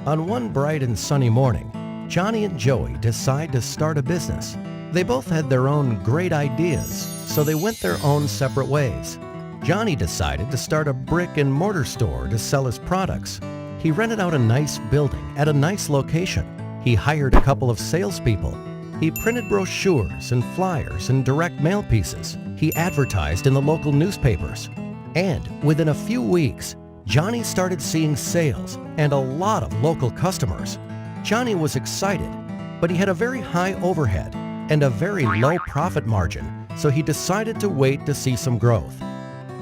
On one bright and sunny morning, Johnny and Joey decide to start a business. They both had their own great ideas, so they went their own separate ways. Johnny decided to start a brick and mortar store to sell his products. He rented out a nice building at a nice location. He hired a couple of salespeople. He printed brochures and flyers and direct mail pieces. He advertised in the local newspapers. And within a few weeks, Johnny started seeing sales and a lot of local customers. Johnny was excited, but he had a very high overhead and a very low profit margin, so he decided to wait to see some growth.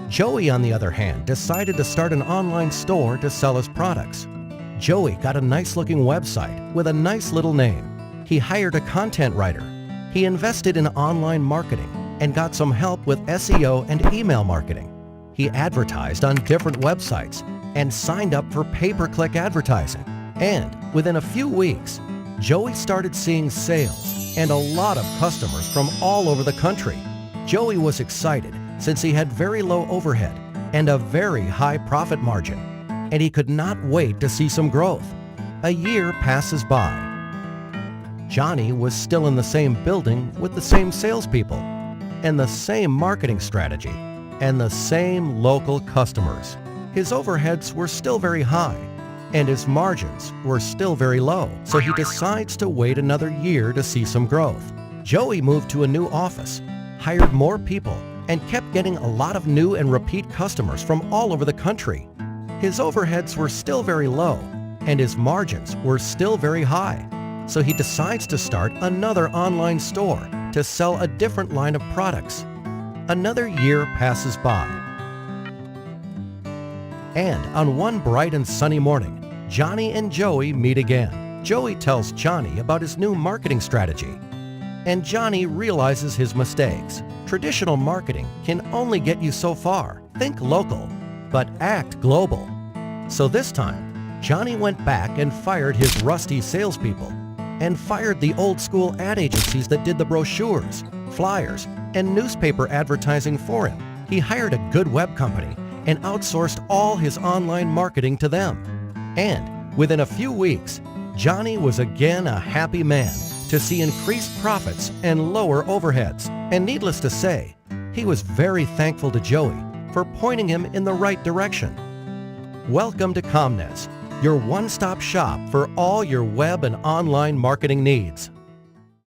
Joey, on the other hand, decided to start an online store to sell his products. Joey got a nice-looking website with a nice little name. He hired a content writer. He invested in online marketing and got some help with SEO and email marketing. He advertised on different websites and signed up for pay-per-click advertising. And within a few weeks, Joey started seeing sales and a lot of customers from all over the country. Joey was excited since he had very low overhead and a very high profit margin, and he could not wait to see some growth. A year passes by. Johnny was still in the same building with the same salespeople and the same marketing strategy and the same local customers. His overheads were still very high and his margins were still very low, so he decides to wait another year to see some growth. Joey moved to a new office, hired more people, and kept getting a lot of new and repeat customers from all over the country. His overheads were still very low and his margins were still very high, so he decides to start another online store to sell a different line of products. Another year passes by. And on one bright and sunny morning, Johnny and Joey meet again. Joey tells Johnny about his new marketing strategy, and Johnny realizes his mistakes. Traditional marketing can only get you so far. Think local, but act global. So this time, Johnny went back and fired his rusty salespeople and fired the old school ad agencies that did the brochures, flyers, and newspaper advertising for him. He hired a good web company and outsourced all his online marketing to them. And within a few weeks, Johnny was again a happy man to see increased profits and lower overheads. And needless to say, he was very thankful to Joey for pointing him in the right direction. Welcome to Comnes, your one-stop shop for all your web and online marketing needs.